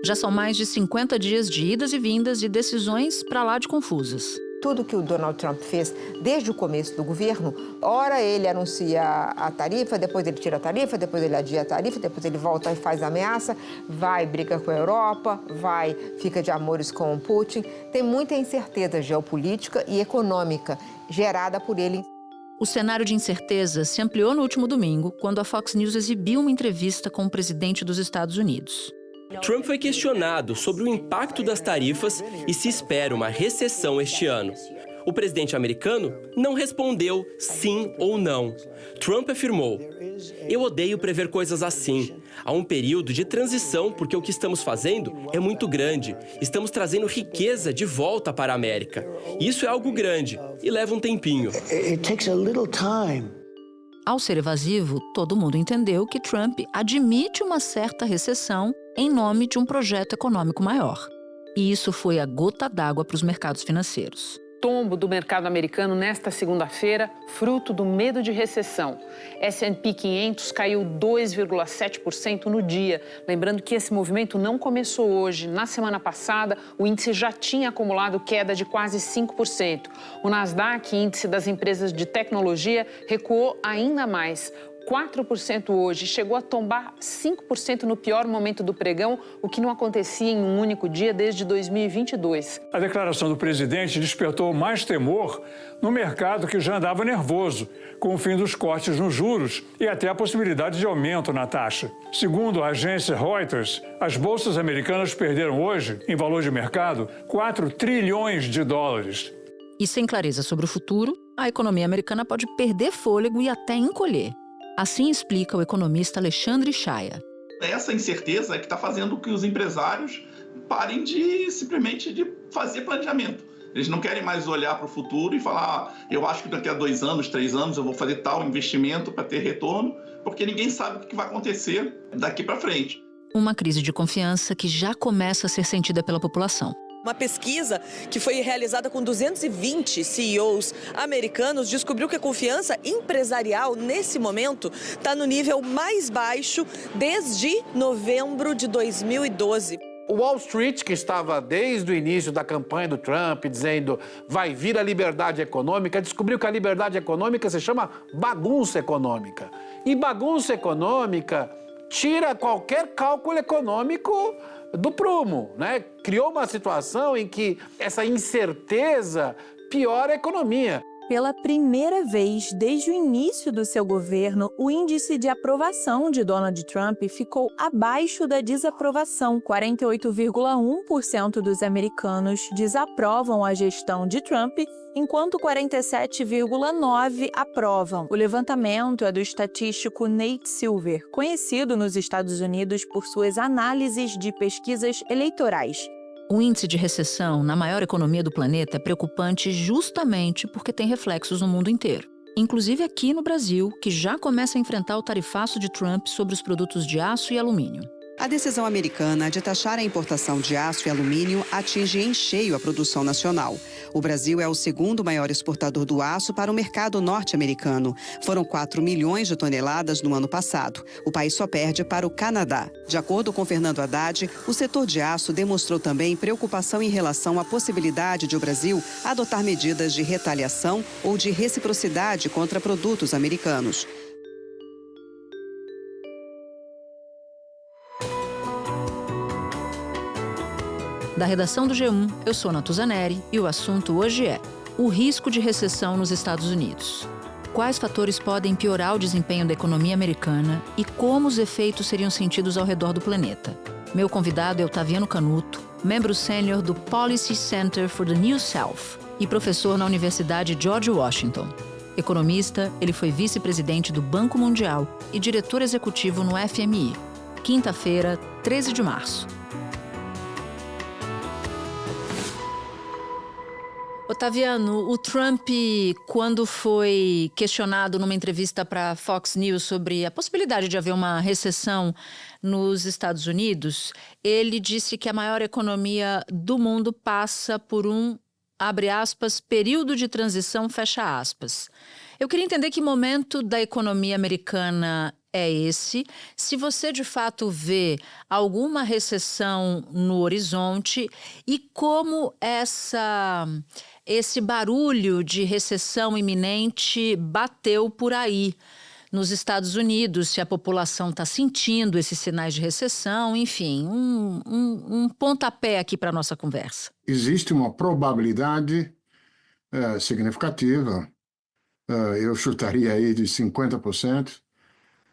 Já são mais de 50 dias de idas e vindas e decisões para lá de confusas. Tudo que o Donald Trump fez desde o começo do governo, ora ele anuncia a tarifa, depois ele tira a tarifa, depois ele adia a tarifa, depois ele volta e faz ameaça, vai, briga com a Europa, vai, fica de amores com o Putin. Tem muita incerteza geopolítica e econômica gerada por ele. O cenário de incerteza se ampliou no último domingo, quando a Fox News exibiu uma entrevista com o presidente dos Estados Unidos. Trump foi questionado sobre o impacto das tarifas e se espera uma recessão este ano. O presidente americano não respondeu sim ou não. Trump afirmou: "Eu odeio prever coisas assim. Há um período de transição porque o que estamos fazendo é muito grande. Estamos trazendo riqueza de volta para a América. Isso é algo grande e leva um tempinho." Ao ser evasivo, todo mundo entendeu que Trump admite uma certa recessão em nome de um projeto econômico maior. E isso foi a gota d'água para os mercados financeiros. Tombo do mercado americano nesta segunda-feira, fruto do medo de recessão. S&P 500 caiu 2,7% no dia. Lembrando que esse movimento não começou hoje. Na semana passada, o índice já tinha acumulado queda de quase 5%. O Nasdaq, índice das empresas de tecnologia, recuou ainda mais. 4% hoje, chegou a tombar 5% no pior momento do pregão, o que não acontecia em um único dia desde 2022. A declaração do presidente despertou mais temor no mercado que já andava nervoso, com o fim dos cortes nos juros e até a possibilidade de aumento na taxa. Segundo a agência Reuters, as bolsas americanas perderam hoje, em valor de mercado, 4 trilhões de dólares. E sem clareza sobre o futuro, a economia americana pode perder fôlego e até encolher. Assim explica o economista Alexandre Chaya. Essa incerteza é que está fazendo que os empresários parem simplesmente de fazer planejamento. Eles não querem mais olhar para o futuro e falar: eu acho que daqui a 2 anos, 3 anos eu vou fazer tal investimento para ter retorno, porque ninguém sabe o que vai acontecer daqui para frente. Uma crise de confiança que já começa a ser sentida pela população. Uma pesquisa que foi realizada com 220 CEOs americanos descobriu que a confiança empresarial, nesse momento, está no nível mais baixo desde novembro de 2012. O Wall Street, que estava desde o início da campanha do Trump dizendo vai vir a liberdade econômica, descobriu que a liberdade econômica se chama bagunça econômica. E bagunça econômica tira qualquer cálculo econômico do prumo, né? Criou uma situação em que essa incerteza piora a economia. Pela primeira vez desde o início do seu governo, o índice de aprovação de Donald Trump ficou abaixo da desaprovação. 48,1% dos americanos desaprovam a gestão de Trump, enquanto 47,9% aprovam. O levantamento é do estatístico Nate Silver, conhecido nos Estados Unidos por suas análises de pesquisas eleitorais. O índice de recessão na maior economia do planeta é preocupante justamente porque tem reflexos no mundo inteiro. Inclusive aqui no Brasil, que já começa a enfrentar o tarifaço de Trump sobre os produtos de aço e alumínio. A decisão americana de taxar a importação de aço e alumínio atinge em cheio a produção nacional. O Brasil é o segundo maior exportador do aço para o mercado norte-americano. Foram 4 milhões de toneladas no ano passado. O país só perde para o Canadá. De acordo com Fernando Haddad, o setor de aço demonstrou também preocupação em relação à possibilidade de o Brasil adotar medidas de retaliação ou de reciprocidade contra produtos americanos. Da redação do G1, eu sou Natuza Neri e o assunto hoje é o risco de recessão nos Estados Unidos. Quais fatores podem piorar o desempenho da economia americana e como os efeitos seriam sentidos ao redor do planeta? Meu convidado é Otaviano Canuto, membro sênior do Policy Center for the New South e professor na Universidade George Washington. Economista, ele foi vice-presidente do Banco Mundial e diretor executivo no FMI. Quinta-feira, 13 de março. Otaviano, o Trump, quando foi questionado numa entrevista para a Fox News sobre a possibilidade de haver uma recessão nos Estados Unidos, ele disse que a maior economia do mundo passa por um, abre aspas, período de transição, fecha aspas. Eu queria entender que momento da economia americana é esse, se você de fato vê alguma recessão no horizonte e como esse barulho de recessão iminente bateu por aí. Nos Estados Unidos, se a população está sentindo esses sinais de recessão, enfim, um pontapé aqui para a nossa conversa. Existe uma probabilidade significativa, eu chutaria aí de 50%,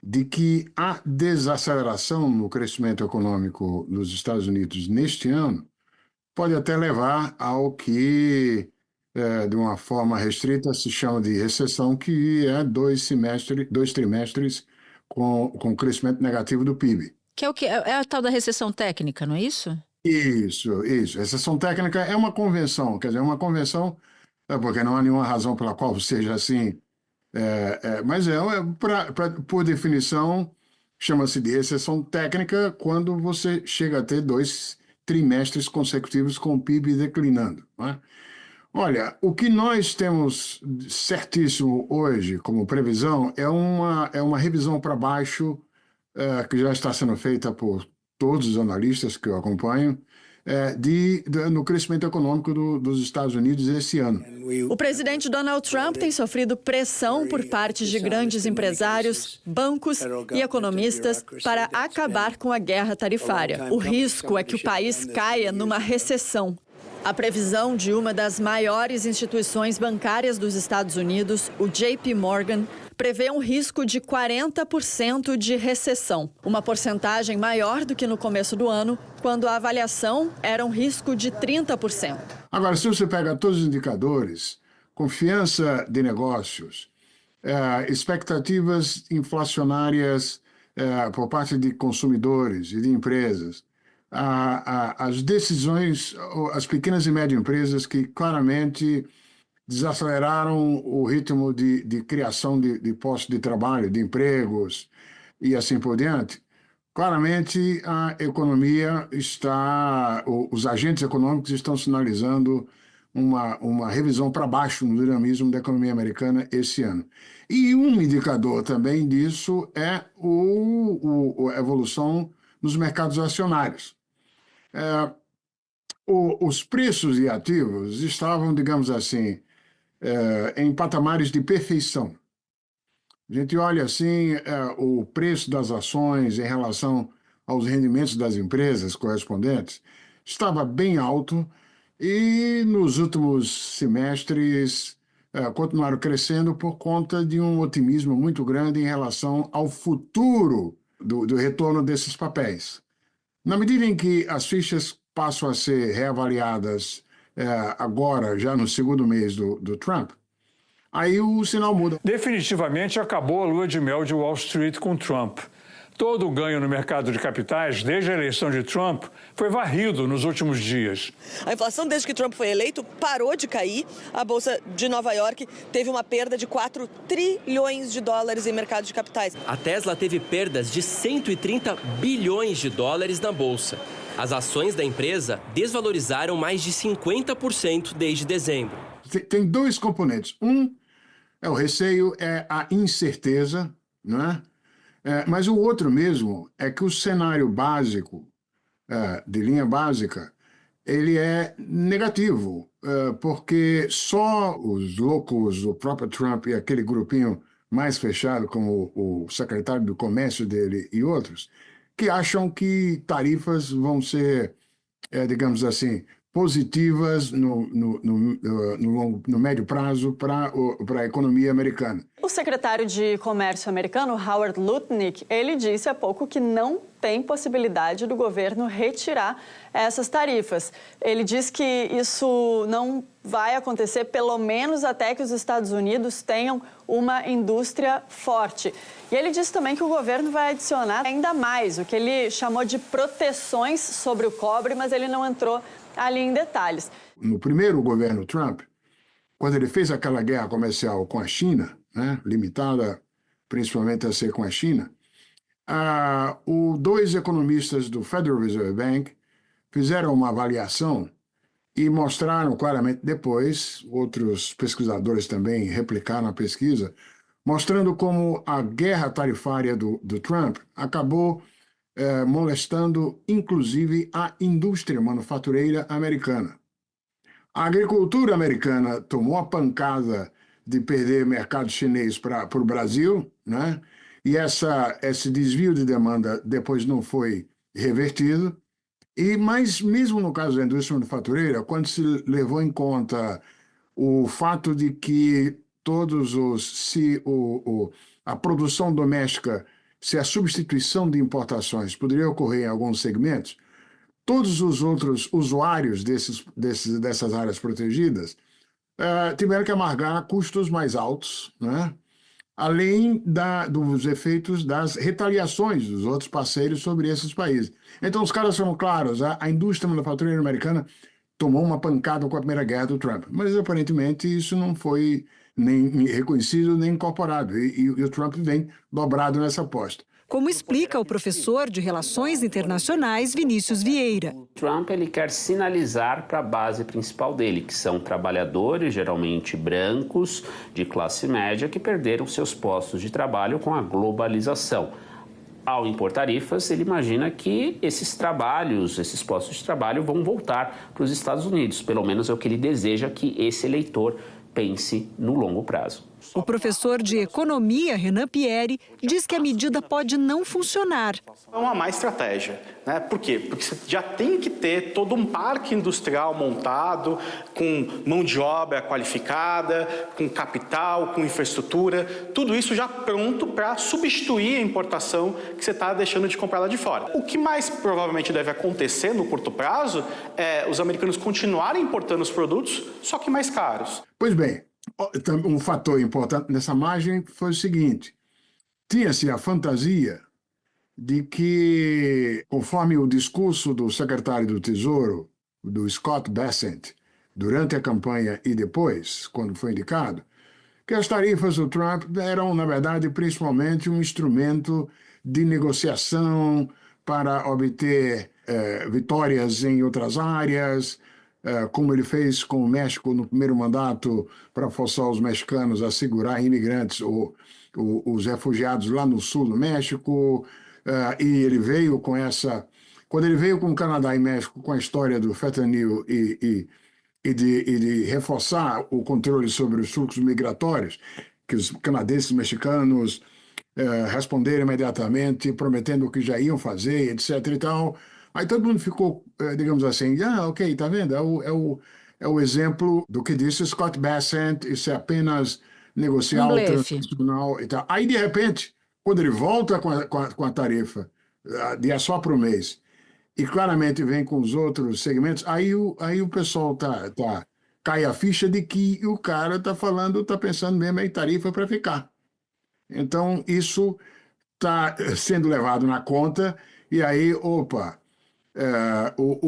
de que a desaceleração no crescimento econômico nos Estados Unidos neste ano pode até levar ao que, de uma forma restrita, se chama de recessão, que é 2 trimestres com crescimento negativo do PIB. Que é o que? É a tal da recessão técnica, não é isso? Isso. Recessão técnica é uma convenção, quer dizer, uma convenção, porque não há nenhuma razão pela qual seja assim, mas por definição, chama-se de recessão técnica quando você chega a ter 2 trimestres consecutivos com o PIB declinando, não é? Olha, o que nós temos certíssimo hoje como previsão é uma revisão para baixo que já está sendo feita por todos os analistas que eu acompanho, no crescimento econômico dos Estados Unidos esse ano. O presidente Donald Trump tem sofrido pressão por parte de grandes empresários, bancos e economistas para acabar com a guerra tarifária. O risco é que o país caia numa recessão. A previsão de uma das maiores instituições bancárias dos Estados Unidos, o JP Morgan, prevê um risco de 40% de recessão, uma porcentagem maior do que no começo do ano, quando a avaliação era um risco de 30%. Agora, se você pega todos os indicadores, confiança de negócios, expectativas inflacionárias por parte de consumidores e de empresas, as decisões, as pequenas e médias empresas que claramente desaceleraram o ritmo de criação de postos de trabalho, de empregos e assim por diante, claramente a economia os agentes econômicos estão sinalizando uma revisão para baixo no dinamismo da economia americana esse ano. E um indicador também disso é a evolução nos mercados acionários. Os preços de ativos estavam, digamos assim, em patamares de perfeição. A gente olha assim, o preço das ações em relação aos rendimentos das empresas correspondentes estava bem alto e nos últimos semestres continuaram crescendo por conta de um otimismo muito grande em relação ao futuro do retorno desses papéis. Na medida em que as fichas passam a ser reavaliadas agora, já no segundo mês do Trump, aí o sinal muda. Definitivamente acabou a lua de mel de Wall Street com Trump. Todo o ganho no mercado de capitais, desde a eleição de Trump, foi varrido nos últimos dias. A inflação, desde que Trump foi eleito, parou de cair. A Bolsa de Nova York teve uma perda de 4 trilhões de dólares em mercado de capitais. A Tesla teve perdas de 130 bilhões de dólares na Bolsa. As ações da empresa desvalorizaram mais de 50% desde dezembro. Tem 2 componentes. Um é o receio, é a incerteza, não é? Mas o outro mesmo é que o cenário básico, de linha básica, ele é negativo, porque só os loucos, o próprio Trump e aquele grupinho mais fechado, como o secretário do comércio dele e outros, que acham que tarifas vão ser, digamos assim, positivas no médio prazo para a economia americana. O secretário de Comércio americano, Howard Lutnick, ele disse há pouco que não tem possibilidade do governo retirar essas tarifas. Ele diz que isso não vai acontecer, pelo menos até que os Estados Unidos tenham uma indústria forte. E ele disse também que o governo vai adicionar ainda mais, o que ele chamou de proteções sobre o cobre, mas ele não entrou ali em detalhes. No primeiro governo Trump, quando ele fez aquela guerra comercial com a China, né, limitada principalmente a ser com a China, 2 economistas do Federal Reserve Bank fizeram uma avaliação e mostraram claramente depois, outros pesquisadores também replicaram a pesquisa, mostrando como a guerra tarifária do Trump acabou molestando, inclusive, a indústria manufatureira americana. A agricultura americana tomou a pancada de perder mercado chinês para o Brasil, né? E esse desvio de demanda depois não foi revertido. Mas mesmo no caso da indústria manufatureira, quando se levou em conta o fato de que a produção doméstica, se a substituição de importações poderia ocorrer em alguns segmentos, todos os outros usuários dessas áreas protegidas tiveram que amargar custos mais altos, né? Além dos efeitos das retaliações dos outros parceiros sobre esses países. Então, os caras são claros, a indústria manufatureira americana tomou uma pancada com a primeira guerra do Trump, mas aparentemente isso não foi nem reconhecido nem incorporado, e o Trump vem dobrado nessa aposta. Como explica o professor de Relações Internacionais, Vinícius Vieira. Trump ele quer sinalizar para a base principal dele, que são trabalhadores, geralmente brancos, de classe média, que perderam seus postos de trabalho com a globalização. Ao impor tarifas, ele imagina que esses postos de trabalho vão voltar para os Estados Unidos. Pelo menos é o que ele deseja que esse eleitor pense no longo prazo. O professor de economia, Renan Pieri, diz que a medida pode não funcionar. É uma má estratégia, né? Por quê? Porque você já tem que ter todo um parque industrial montado, com mão de obra qualificada, com capital, com infraestrutura, tudo isso já pronto para substituir a importação que você está deixando de comprar lá de fora. O que mais provavelmente deve acontecer no curto prazo é os americanos continuarem importando os produtos, só que mais caros. Pois bem, um fator importante nessa margem foi o seguinte: tinha-se a fantasia de que, conforme o discurso do secretário do Tesouro, do Scott Bessent, durante a campanha e depois, quando foi indicado, que as tarifas do Trump eram, na verdade, principalmente um instrumento de negociação para obter vitórias em outras áreas, como ele fez com o México no primeiro mandato para forçar os mexicanos a segurar imigrantes ou os refugiados lá no sul do México, e ele veio com quando ele veio com o Canadá e México com a história do fentanil e de reforçar o controle sobre os fluxos migratórios, que os canadenses e mexicanos responderam imediatamente, prometendo o que já iam fazer, etc. e tal. Aí todo mundo ficou, digamos assim, ok, tá vendo? É o exemplo do que disse Scott Bessent, isso é apenas negociar o transnacional e tal. Aí, de repente, quando ele volta com a tarifa de só para o mês, e claramente vem com os outros segmentos, aí o pessoal cai a ficha de que o cara está pensando mesmo em tarifa para ficar. Então, isso está sendo levado na conta, e aí, o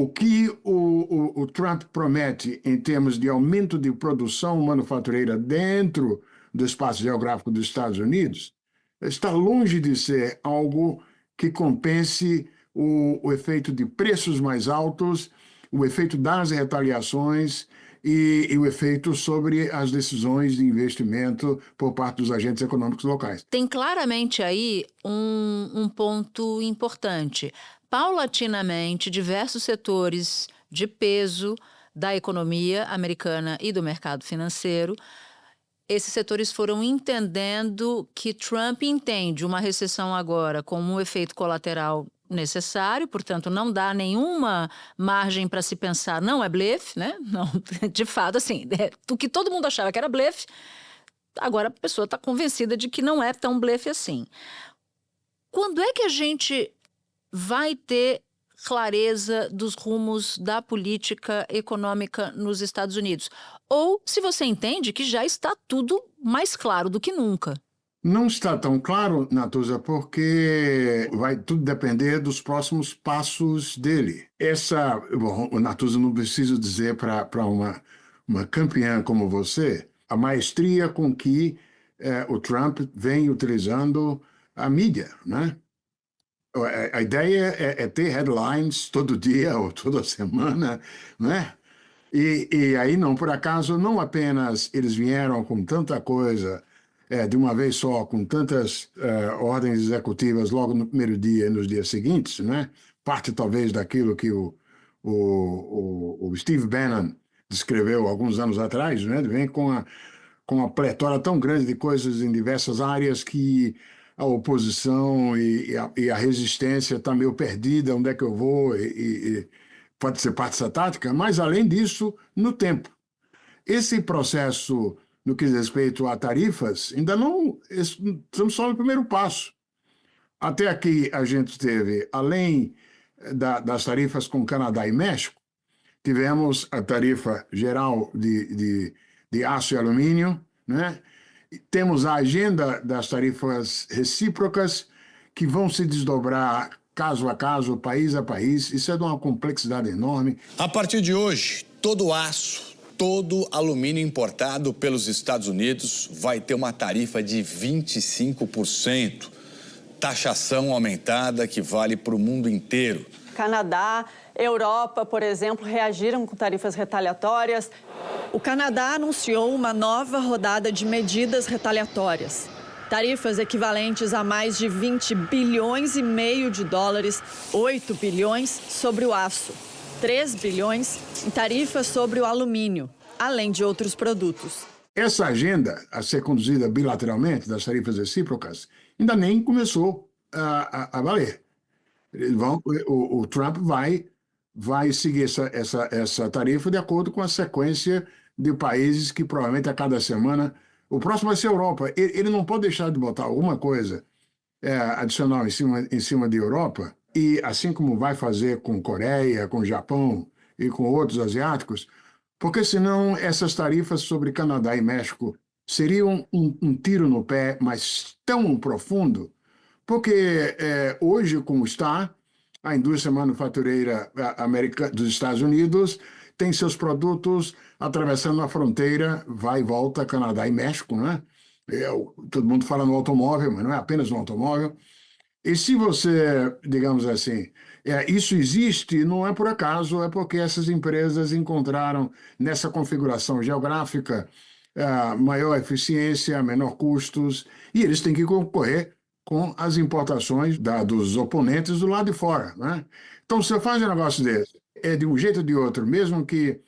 que o Trump promete em termos de aumento de produção manufatureira dentro do espaço geográfico dos Estados Unidos está longe de ser algo que compense o efeito de preços mais altos, o efeito das retaliações e o efeito sobre as decisões de investimento por parte dos agentes econômicos locais. Tem claramente aí um ponto importante. Paulatinamente, diversos setores de peso da economia americana e do mercado financeiro, esses setores foram entendendo que Trump entende uma recessão agora como um efeito colateral necessário, portanto, não dá nenhuma margem para se pensar, não é blefe, né? Não, de fato, assim, o que todo mundo achava que era blefe, agora a pessoa está convencida de que não é tão blefe assim. Quando é que a gente vai ter clareza dos rumos da política econômica nos Estados Unidos? Ou se você entende que já está tudo mais claro do que nunca? Não está tão claro, Natuza, porque vai tudo depender dos próximos passos dele. Bom, Natuza, não preciso dizer para uma campeã como você, a maestria com que o Trump vem utilizando a mídia, né? A ideia é ter headlines todo dia ou toda semana, né? E aí, não, por acaso, não apenas eles vieram com tanta coisa de uma vez só, com tantas ordens executivas logo no primeiro dia e nos dias seguintes, né? Parte talvez daquilo que o Steve Bannon descreveu alguns anos atrás, né? Vem com uma pletora tão grande de coisas em diversas áreas que a oposição e a resistência está meio perdida, onde é que eu vou, e pode ser parte dessa tática, mas além disso, no tempo. Esse processo, no que diz respeito a tarifas, ainda não, estamos só no primeiro passo. Até aqui a gente teve, além das tarifas com Canadá e México, tivemos a tarifa geral de aço e alumínio, né? Temos a agenda das tarifas recíprocas, que vão se desdobrar caso a caso, país a país. Isso é de uma complexidade enorme. A partir de hoje, todo aço, todo alumínio importado pelos Estados Unidos vai ter uma tarifa de 25%. Taxação aumentada que vale para o mundo inteiro. Canadá, Europa, por exemplo, reagiram com tarifas retaliatórias. O Canadá anunciou uma nova rodada de medidas retaliatórias. Tarifas equivalentes a mais de 20 bilhões e meio de dólares, 8 bilhões sobre o aço, 3 bilhões em tarifas sobre o alumínio, além de outros produtos. Essa agenda a ser conduzida bilateralmente das tarifas recíprocas ainda nem começou a valer. O Trump vai seguir essa tarifa de acordo com a sequência de países que provavelmente a cada semana... O próximo vai ser a Europa. Ele não pode deixar de botar alguma coisa adicional em cima de Europa, e assim como vai fazer com Coreia, com Japão e com outros asiáticos, porque senão essas tarifas sobre Canadá e México seriam um tiro no pé, mas tão profundo, porque hoje, como está, a indústria manufatureira dos Estados Unidos tem seus produtos atravessando a fronteira, vai e volta, Canadá e México, né? Todo mundo fala no automóvel, mas não é apenas no automóvel. E se você, digamos assim, isso existe, não é por acaso, é porque essas empresas encontraram nessa configuração geográfica maior eficiência, menor custos, e eles têm que concorrer com as importações dos oponentes do lado de fora, né? Então, se você faz um negócio desse, de um jeito ou de outro, mesmo que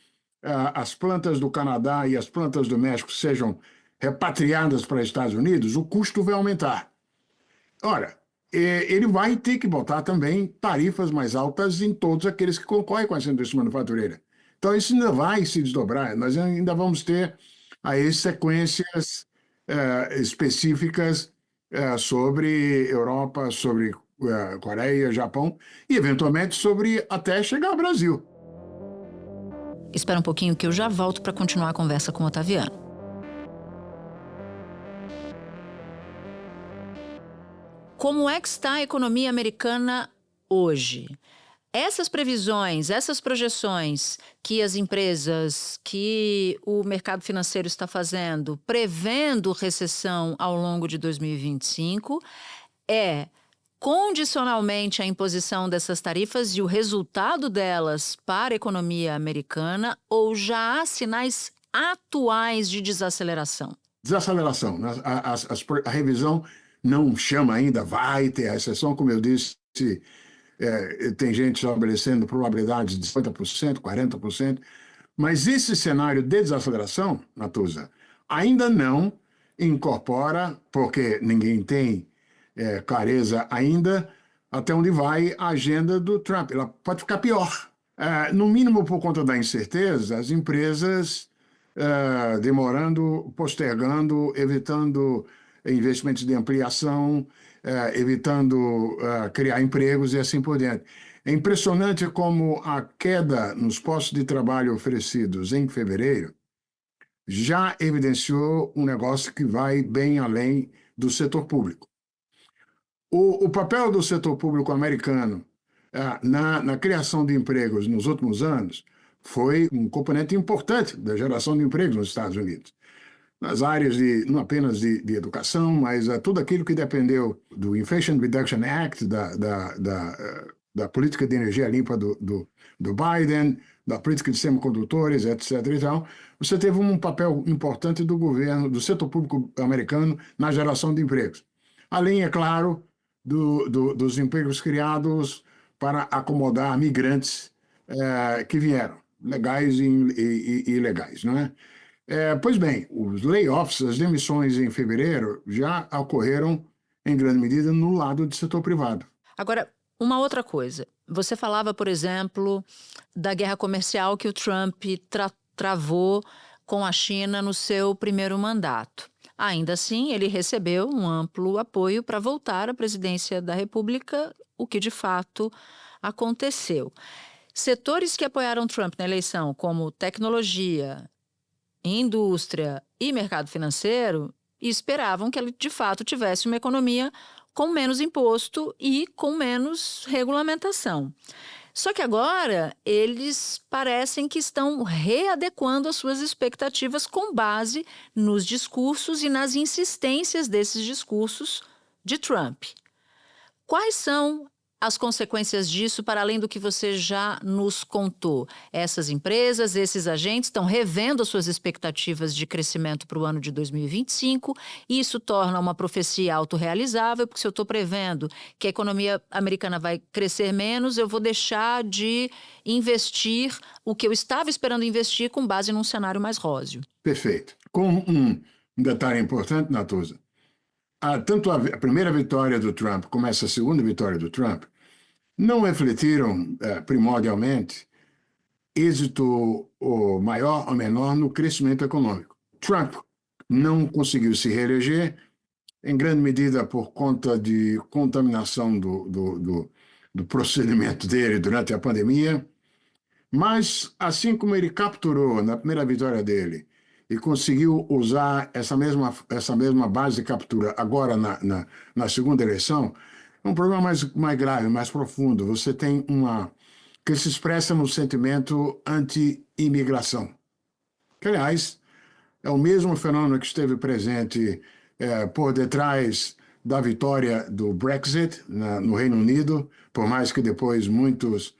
as plantas do Canadá e as plantas do México sejam repatriadas para os Estados Unidos, o custo vai aumentar. Ora, ele vai ter que botar também tarifas mais altas em todos aqueles que concorrem com essa indústria manufatureira. Então, isso ainda vai se desdobrar. Nós ainda vamos ter aí sequências específicas sobre Europa, sobre Coreia, Japão e, eventualmente, sobre até chegar ao Brasil. Espera um pouquinho que eu já volto para continuar a conversa com o Otaviano. Como é que está a economia americana hoje? Essas previsões, essas projeções que as empresas, que o mercado financeiro está fazendo, prevendo recessão ao longo de 2025, condicionalmente a imposição dessas tarifas e o resultado delas para a economia americana, ou já há sinais atuais de desaceleração? Desaceleração. A revisão não chama ainda, vai ter a recessão, como eu disse, tem gente estabelecendo probabilidades de 50%, 40%, mas esse cenário de desaceleração, Natuza, ainda não incorpora, porque ninguém tem clareza ainda até onde vai a agenda do Trump. Ela pode ficar pior. No mínimo por conta da incerteza, as empresas demorando, postergando, evitando investimentos de ampliação, evitando criar empregos e assim por diante. É impressionante como a queda nos postos de trabalho oferecidos em fevereiro já evidenciou um negócio que vai bem além do setor público. O papel do setor público americano na criação de empregos nos últimos anos foi um componente importante da geração de empregos nos Estados Unidos. Nas áreas não apenas de educação, mas tudo aquilo que dependeu do Inflation Reduction Act, da política de energia limpa do Biden, da política de semicondutores, etc. e tal, você teve um papel importante do governo, do setor público americano na geração de empregos. Além, é claro, dos empregos criados para acomodar migrantes que vieram, legais e ilegais, não é? Pois bem, os layoffs, as demissões em fevereiro já ocorreram em grande medida no lado do setor privado. Agora, uma outra coisa. Você falava, por exemplo, da guerra comercial que o Trump travou com a China no seu primeiro mandato. Ainda assim, ele recebeu um amplo apoio para voltar à presidência da República, o que de fato aconteceu. Setores que apoiaram Trump na eleição, como tecnologia, indústria e mercado financeiro, esperavam que ele de fato tivesse uma economia com menos imposto e com menos regulamentação. Só que agora eles parecem que estão readequando as suas expectativas com base nos discursos e nas insistências desses discursos de Trump. Quais são as consequências disso, para além do que você já nos contou? Essas empresas, esses agentes estão revendo as suas expectativas de crescimento para o ano de 2025. E isso torna uma profecia autorrealizável, porque se eu estou prevendo que a economia americana vai crescer menos, eu vou deixar de investir o que eu estava esperando investir com base num cenário mais róseo. Perfeito. Com um detalhe importante, Natuza. Tanto a primeira vitória do Trump como essa segunda vitória do Trump não refletiram primordialmente êxito maior ou menor no crescimento econômico. Trump não conseguiu se reeleger, em grande medida por conta de contaminação do procedimento dele durante a pandemia, mas assim como ele capturou na primeira vitória dele e conseguiu usar essa mesma base de captura agora na segunda eleição, é um problema mais grave, mais profundo. Você tem que se expressa no sentimento anti-imigração, que, aliás, é o mesmo fenômeno que esteve presente por detrás da vitória do Brexit no Reino Unido, por mais que depois muitos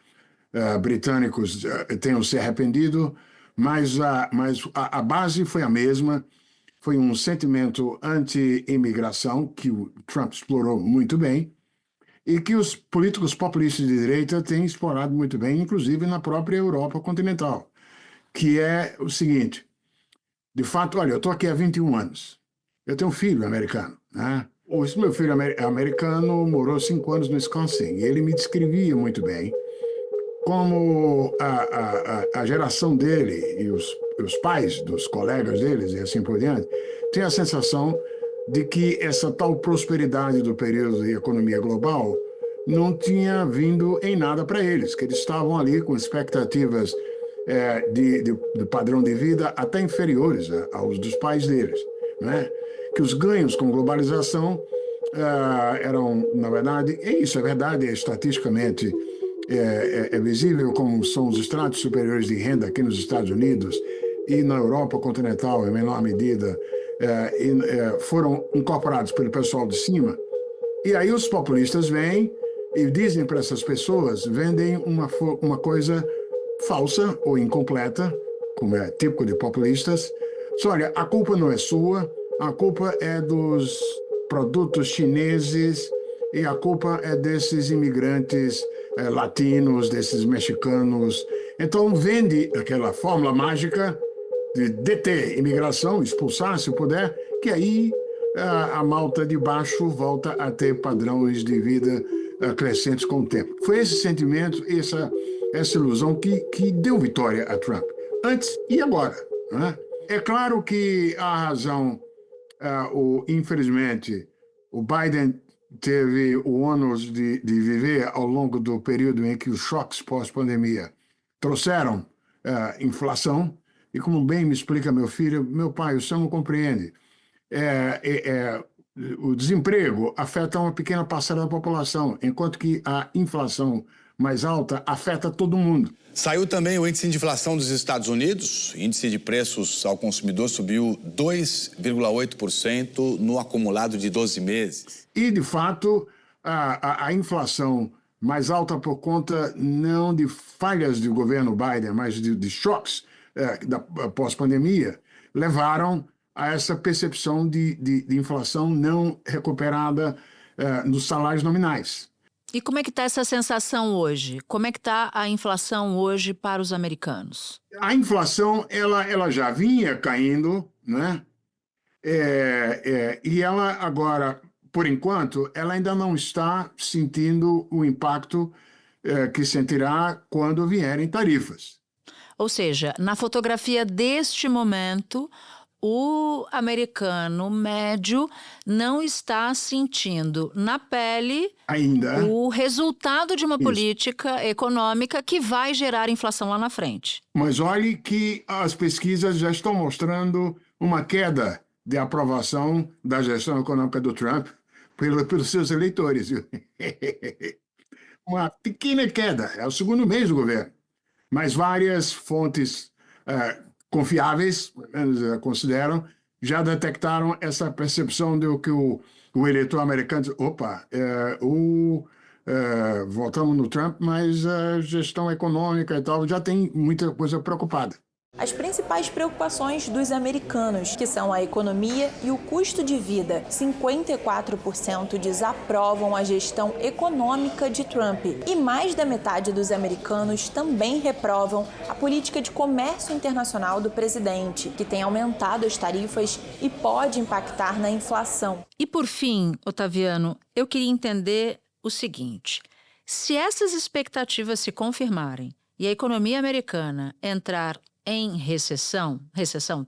britânicos tenham se arrependido. Mas a base foi a mesma, foi um sentimento anti-imigração que o Trump explorou muito bem e que os políticos populistas de direita têm explorado muito bem, inclusive na própria Europa continental, que é o seguinte: de fato, olha, eu estou aqui há 21 anos, eu tenho um filho americano, né? Esse meu filho americano morou 5 anos no Wisconsin e ele me descrevia muito bem como a geração dele e os pais dos colegas deles e assim por diante têm a sensação de que essa tal prosperidade do período de economia global não tinha vindo em nada para eles, que eles estavam ali com expectativas de padrão de vida até inferiores aos dos pais deles, né? Que os ganhos com globalização eram, na verdade, isso é verdade, estatisticamente é visível como são os estratos superiores de renda aqui nos Estados Unidos e na Europa continental, em menor medida, foram incorporados pelo pessoal de cima. E aí os populistas vêm e dizem para essas pessoas, vendem uma coisa falsa ou incompleta, como é típico de populistas. Só, olha, a culpa não é sua, a culpa é dos produtos chineses e a culpa é desses imigrantes latinos, desses mexicanos. Então vende aquela fórmula mágica de deter imigração, expulsar se puder, que aí a malta de baixo volta a ter padrões de vida crescentes com o tempo. Foi esse sentimento, essa ilusão que deu vitória a Trump, antes e agora, né? É claro que a razão, infelizmente, o Biden teve o ônus de viver ao longo do período em que os choques pós-pandemia trouxeram inflação. E como bem me explica meu filho, meu pai, o senhor não compreende. O desemprego afeta uma pequena parcela da população, enquanto que a inflação mais alta afeta todo mundo. Saiu também o índice de inflação dos Estados Unidos. O índice de preços ao consumidor subiu 2,8% no acumulado de 12 meses. E, de fato, a inflação mais alta por conta não de falhas do governo Biden, mas de choques da pós-pandemia, levaram a essa percepção de inflação não recuperada nos salários nominais. E como é que está essa sensação hoje? Como é que está a inflação hoje para os americanos? A inflação ela já vinha caindo, né? E ela agora, por enquanto, ela ainda não está sentindo o impacto que sentirá quando vierem tarifas. Ou seja, na fotografia deste momento, o americano médio não está sentindo na pele ainda o resultado de uma política econômica que vai gerar inflação lá na frente. Mas olhe que as pesquisas já estão mostrando uma queda de aprovação da gestão econômica do Trump pelos seus eleitores. Uma pequena queda, é o segundo mês do governo. Mas várias fontes confiáveis, consideram, já detectaram essa percepção de que o eleitor americano diz, opa, voltamos no Trump, mas a gestão econômica e tal já tem muita coisa preocupada. As principais preocupações dos americanos, que são a economia e o custo de vida. 54% desaprovam a gestão econômica de Trump. E mais da metade dos americanos também reprovam a política de comércio internacional do presidente, que tem aumentado as tarifas e pode impactar na inflação. E por fim, Otaviano, eu queria entender o seguinte: se essas expectativas se confirmarem e a economia americana entrar em recessão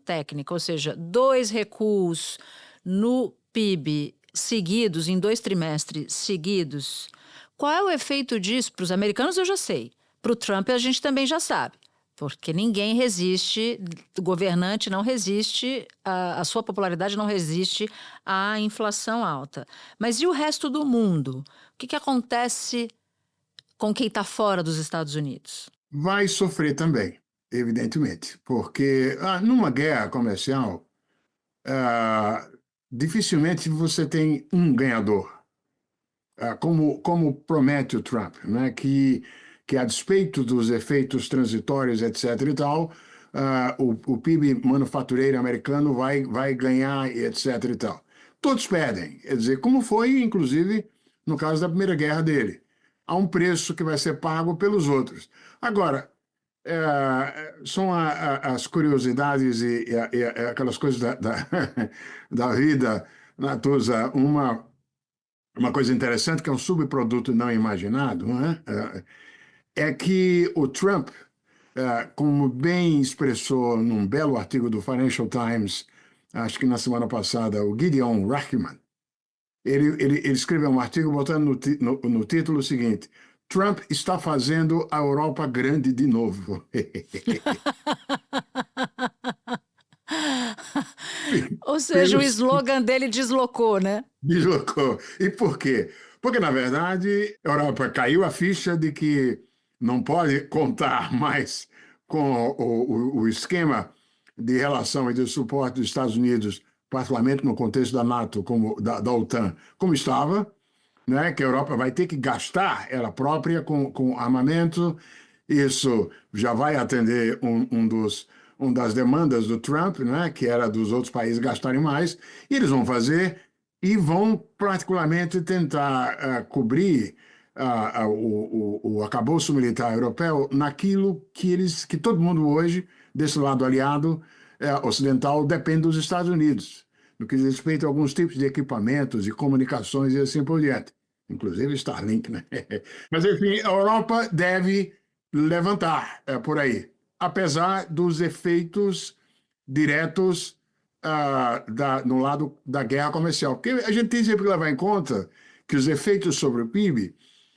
técnica, ou seja, 2 recuos no PIB seguidos, em 2 trimestres seguidos, qual é o efeito disso para os americanos? Eu já sei. Para o Trump a gente também já sabe, porque ninguém resiste, o governante não resiste, a sua popularidade não resiste à inflação alta. Mas e o resto do mundo? O que acontece com quem está fora dos Estados Unidos? Vai sofrer também. Evidentemente, porque numa guerra comercial, dificilmente você tem um ganhador, como promete o Trump, né? Que a despeito dos efeitos transitórios, etc. e tal, o PIB manufatureiro americano vai ganhar, etc. e tal. Todos perdem, quer dizer, como foi, inclusive, no caso da primeira guerra dele. Há um preço que vai ser pago pelos outros. Agora, são as curiosidades e aquelas coisas da vida, Natuza. Uma coisa interessante, que é um subproduto não imaginado, né? É que o Trump, como bem expressou num belo artigo do Financial Times, acho que na semana passada, o Gideon Rachman, ele escreveu um artigo botando no título o seguinte: Trump está fazendo a Europa grande de novo. Ou seja, o slogan dele deslocou, né? Deslocou. E por quê? Porque, na verdade, a Europa caiu a ficha de que não pode contar mais com o esquema de relação e de suporte dos Estados Unidos, particularmente no contexto da NATO, da OTAN, como estava. Né, que a Europa vai ter que gastar ela própria com armamento. Isso já vai atender uma das demandas do Trump, né, que era dos outros países gastarem mais, e eles vão fazer e vão particularmente tentar cobrir o arcabouço militar europeu naquilo que todo mundo hoje, desse lado aliado ocidental, depende dos Estados Unidos, no que diz respeito a alguns tipos de equipamentos e comunicações e assim por diante. Inclusive Starlink, né? Mas, enfim, a Europa deve levantar por aí, apesar dos efeitos diretos no lado da guerra comercial. Porque a gente tem sempre que levar em conta que os efeitos sobre o PIB,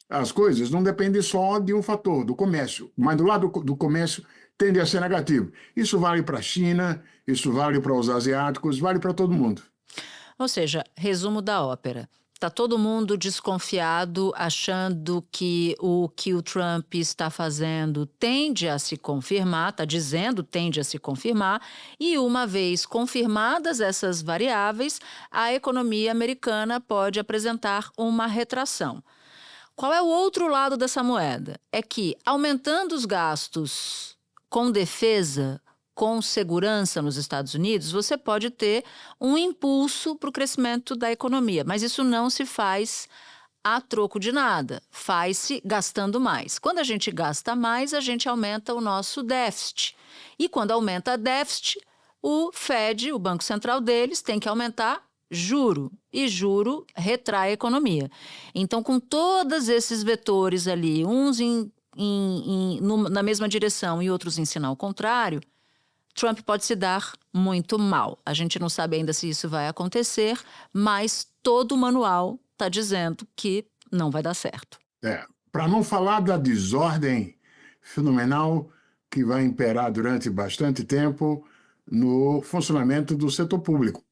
as coisas, não dependem só de um fator, do comércio, mas do lado do comércio tende a ser negativo. Isso vale para a China, isso vale para os asiáticos, vale para todo mundo. Ou seja, resumo da ópera. Está todo mundo desconfiado, achando que o Trump está fazendo tende a se confirmar, está dizendo tende a se confirmar, e uma vez confirmadas essas variáveis, a economia americana pode apresentar uma retração. Qual é o outro lado dessa moeda? É que, aumentando os gastos com defesa, com segurança nos Estados Unidos, você pode ter um impulso para o crescimento da economia. Mas isso não se faz a troco de nada, faz-se gastando mais. Quando a gente gasta mais, a gente aumenta o nosso déficit. E quando aumenta o déficit, o Fed, o Banco Central deles, tem que aumentar juro. E juro retrai a economia. Então, com todos esses vetores ali, uns na mesma direção e outros em sinal contrário, Trump pode se dar muito mal. A gente não sabe ainda se isso vai acontecer, mas todo o manual está dizendo que não vai dar certo. Para não falar da desordem fenomenal que vai imperar durante bastante tempo no funcionamento do setor público,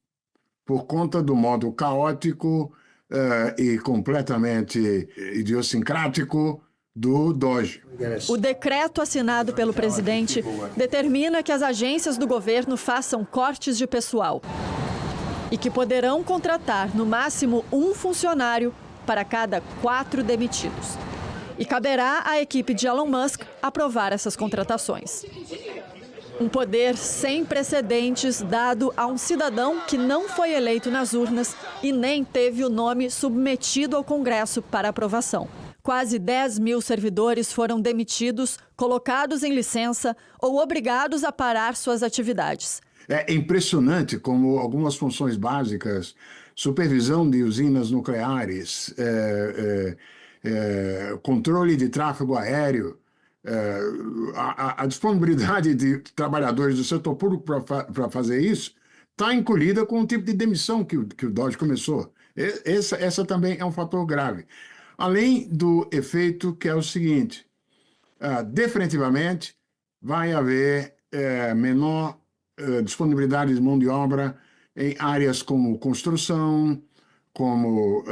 por conta do modo caótico e completamente idiosincrático do DOGE. O decreto assinado pelo presidente determina que as agências do governo façam cortes de pessoal e que poderão contratar, no máximo, um funcionário para cada 4 demitidos. E caberá à equipe de Elon Musk aprovar essas contratações. Um poder sem precedentes dado a um cidadão que não foi eleito nas urnas e nem teve o nome submetido ao Congresso para aprovação. Quase 10 mil servidores foram demitidos, colocados em licença ou obrigados a parar suas atividades. É impressionante como algumas funções básicas, supervisão de usinas nucleares, controle de tráfego aéreo, a disponibilidade de trabalhadores do setor público para fazer isso está encolhida com o tipo de demissão que o DOGE começou. Essa também é um fator grave. Além do efeito que é o seguinte, definitivamente vai haver menor disponibilidade de mão de obra em áreas como construção, como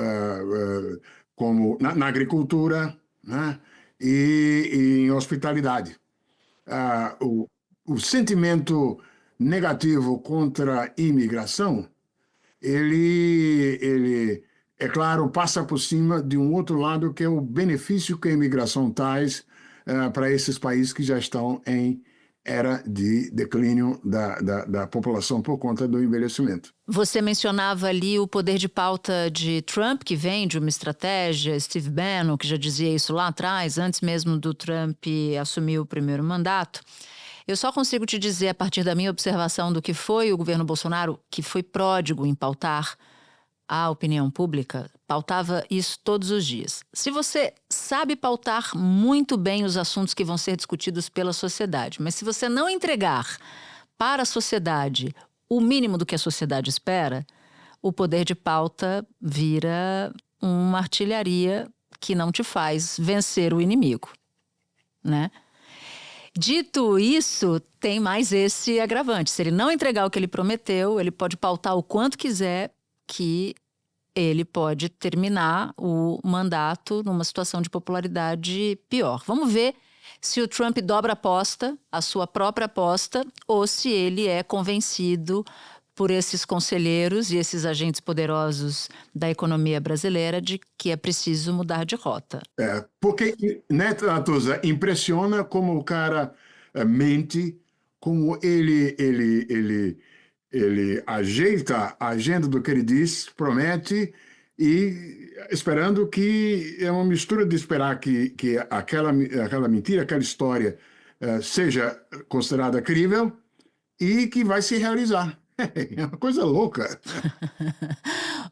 na agricultura, né? E em hospitalidade. O sentimento negativo contra a imigração, ele é claro, passa por cima de um outro lado, que é o benefício que a imigração traz para esses países que já estão em era de declínio da população por conta do envelhecimento. Você mencionava ali o poder de pauta de Trump, que vem de uma estratégia, Steve Bannon, que já dizia isso lá atrás, antes mesmo do Trump assumir o primeiro mandato. Eu só consigo te dizer, a partir da minha observação do que foi o governo Bolsonaro, que foi pródigo em pautar a opinião pública, pautava isso todos os dias. Se você sabe pautar muito bem os assuntos que vão ser discutidos pela sociedade, mas se você não entregar para a sociedade o mínimo do que a sociedade espera, o poder de pauta vira uma artilharia que não te faz vencer o inimigo, né? Dito isso, tem mais esse agravante. Se ele não entregar o que ele prometeu, ele pode pautar o quanto quiser, que ele pode terminar o mandato numa situação de popularidade pior. Vamos ver se o Trump dobra a aposta, a sua própria aposta, ou se ele é convencido por esses conselheiros e esses agentes poderosos da economia brasileira de que é preciso mudar de rota. Porque, né, Natuza, impressiona como o cara mente, como ele ajeita a agenda do que ele diz, promete, e esperando que é uma mistura de esperar que aquela mentira, aquela história seja considerada crível e que vai se realizar. É uma coisa louca.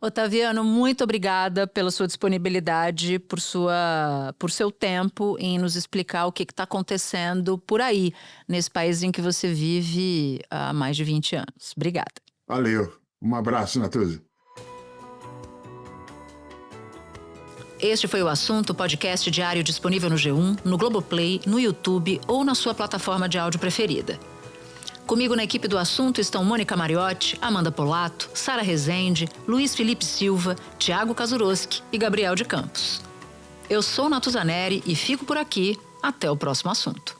Otaviano, muito obrigada pela sua disponibilidade, por seu tempo em nos explicar o que está acontecendo por aí, nesse país em que você vive há mais de 20 anos. Obrigada. Valeu. Um abraço, Natuza. Este foi o Assunto, podcast diário disponível no G1, no Globoplay, no YouTube ou na sua plataforma de áudio preferida. Comigo na equipe do Assunto estão Mônica Mariotti, Amanda Polato, Sara Rezende, Luiz Felipe Silva, Tiago Kazuroski e Gabriel de Campos. Eu sou Natuza Neri e fico por aqui. Até o próximo assunto.